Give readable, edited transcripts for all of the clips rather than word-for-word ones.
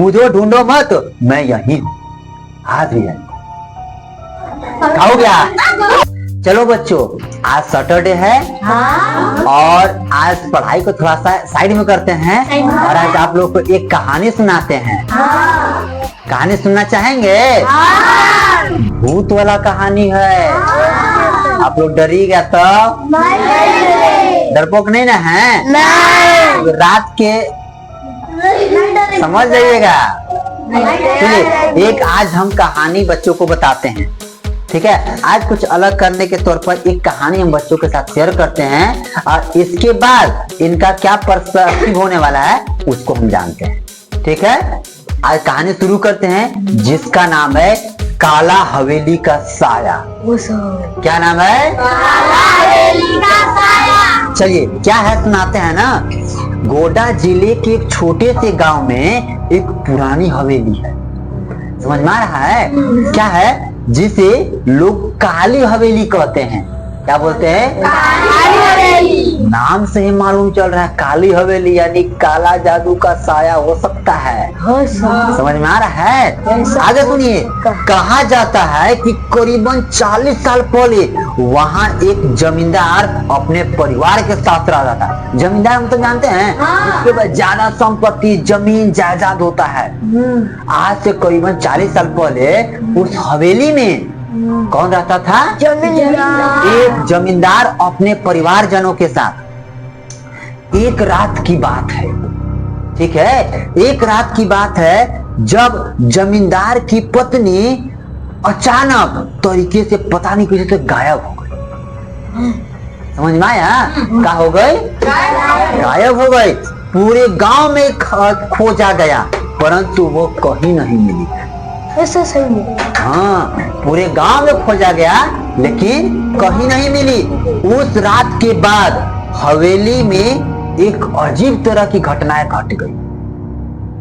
मुझे ढूंढो मत, मैं यही हूँ। आज भी है। खाओ क्या? चलो बच्चों, आज सैटरडे है। और आज पढ़ाई को थोड़ा सा साइड में करते हैं और आज आप लोग को एक कहानी सुनाते हैं। कहानी सुनना चाहेंगे? भूत वाला कहानी है। आप लोग डरिएगा तो? डरपोक नहीं ना है? नहीं। रात के समझ जाइएगा। चलिए, एक आज हम कहानी बच्चों को बताते हैं, ठीक है? आज कुछ अलग करने के तौर पर एक कहानी हम बच्चों के साथ शेयर करते हैं और इसके बाद इनका क्या पर्सपेक्टिव होने वाला है उसको हम जानते हैं, ठीक है? आज कहानी शुरू करते हैं जिसका नाम है काला हवेली का साया। क्या नाम है? काला हवेली का साया। चलिए, क्या है सुनाते हैं ना। गोड्डा जिले के एक छोटे से गांव में एक पुरानी हवेली है। समझ में आ रहा है? क्या है? जिसे लोग काली हवेली कहते हैं। क्या बोलते हैं? काली हवेली। नाम से ही मालूम चल रहा है काली हवेली यानी काला जादू का साया हो सकता है। समझ में आ रहा है? आगे सुनिए। कहा जाता है कि करीबन 40 साल पहले वहाँ एक जमींदार अपने परिवार के साथ रहा था। जमींदार हम तो जानते हैं, उसके बाद ज्यादा संपत्ति, जमीन जायदाद होता है। आज से करीबन 40 साल पहले उस हवेली में कौन रहता था? जमींदार। एक जमींदार अपने परिवारजनों के साथ। एक रात की बात है, ठीक है? एक रात की बात है जब जमींदार की पत्नी अचानक तरीके से पता नहीं कैसे से गायब हो गई। समझ में आया? क्या हो गई? गायब हो गई। पूरे गांव में खोजा गया परंतु वो कहीं नहीं मिली। ऐसा सही है? हाँ, पूरे गांव में खोजा गया लेकिन कहीं नहीं मिली। उस रात के बाद हवेली में एक अजीब तरह की घटनाएं घट गई।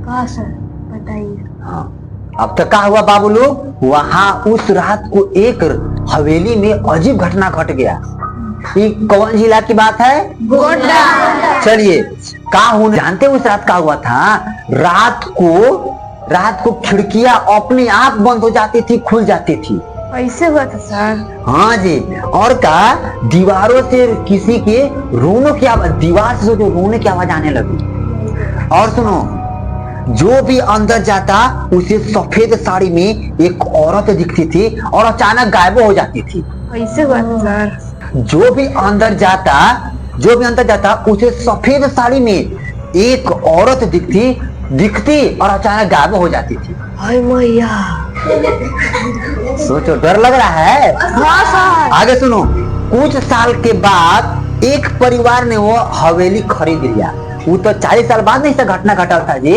बताइए। हाँ, अब तक क्या हुआ बाबू लोग? वहाँ उस रात को एक हवेली में अजीब घटना घट गया। ये कौन जिला की बात है? गोड्डा। चलिए, क्या होने जानते? उस रात क्या हुआ था? रात को खिड़कियां अपने आप बंद हो जाती थी, खुल जाती थी। ऐसे हुआ था सर? हाँ जी। और क्या दीवारों से किसी के रोने की आवाज, दीवार से जो रोने की आवाज आने लगी। और सुनो, जो भी अंदर जाता उसे सफेद साड़ी में एक औरत दिखती थी और अचानक गायब हो जाती थी। ऐसे हुआ था सर? जो भी अंदर जाता उसे सफेद साड़ी में एक औरत दिखती और अचानक गायब हो जाती थी। हाय मैया। सोचो, डर लग रहा है? हाँ सर। आगे सुनो। कुछ साल के बाद एक परिवार ने वो हवेली खरीद लिया। वो तो 40 साल बाद नहीं से घटना घटा था जी।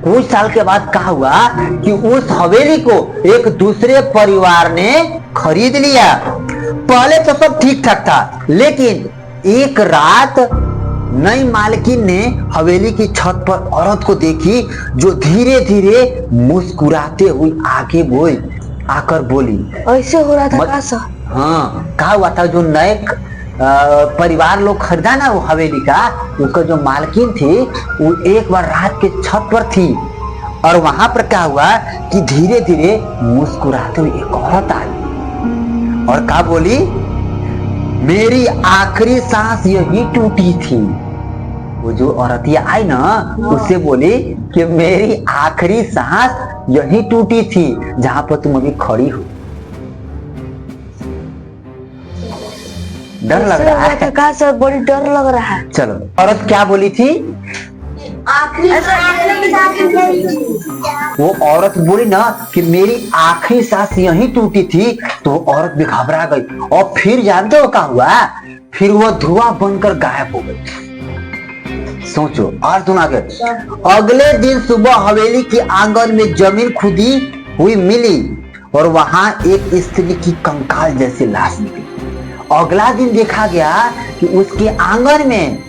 कुछ साल के बाद क्या हुआ कि उस हवेली को एक दूसरे परिवार ने खरीद लिया। पहले तो सब ठीक ठाक था लेकिन एक रात नई मालकिन ने हवेली की छत पर औरत को देखी जो धीरे धीरे मुस्कुराते हुए आगे आकर बोली। ऐसे हो रहा था सर? हाँ, क्या हुआ था? जो नए परिवार लोग खरीदा ना वो हवेली का, उसका जो मालकिन थी वो एक बार रात के छत पर थी और वहां पर क्या हुआ कि धीरे धीरे मुस्कुराते हुए एक औरत आई और क्या बोली? मेरी आखिरी सांस यही टूटी थी। वो जो औरतिया आई ना उससे बोली कि मेरी आखिरी सांस यही टूटी थी जहां पर तुम अभी खड़ी हो। डर लग रहा है? कहा सर, बड़ी डर लग रहा है। चलो, औरत क्या बोली थी? वो औरत बोली ना कि मेरी आखिरी सांस यहीं टूटी थी तो औरत भी घबरा गई और फिर जानते हो क्या हुआ? फिर वो धुआं बनकर गायब हो गई। सोचो और सुना के। अगले दिन सुबह हवेली के आंगन में जमीन खुदी हुई मिली और वहां एक स्त्री की कंकाल जैसी लाश निकली। अगला दिन देखा गया कि उसके आंगन में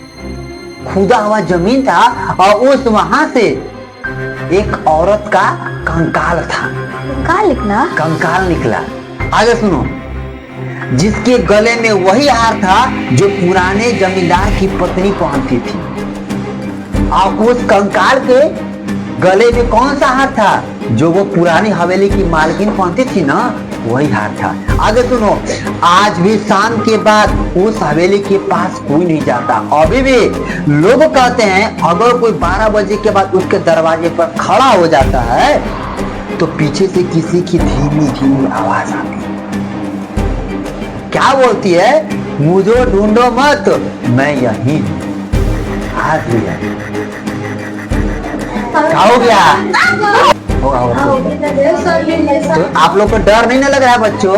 खुदा हुआ जमीन था और उस वहां से एक औरत का कंकाल था। कंकाल निकला। आगे सुनो। जिसके गले में वही हार था जो पुराने जमींदार की पत्नी पहनती थी और उस कंकाल के गले में कौन सा हार था? जो वो पुरानी हवेली की मालकिन पहनती थी ना, वही हार था। आगे सुनो, आज भी शाम के बाद उस हवेली के पास कोई नहीं जाता। अभी भी लोग कहते हैं अगर कोई 12 बजे के बाद उसके दरवाजे पर खड़ा हो जाता है तो पीछे से किसी की धीमी धीमी आवाज आती है। क्या बोलती है? मुझे ढूंढो मत, मैं यहीं हूं। आज भी है। क्या हो गया? होगा तो आप लोग को डर नहीं ना लग रहा है बच्चों?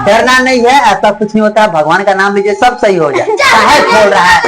डरना नहीं है, ऐसा कुछ नहीं होता। भगवान का नाम लीजिए, सब सही हो जाए। काहे खोल रहा है?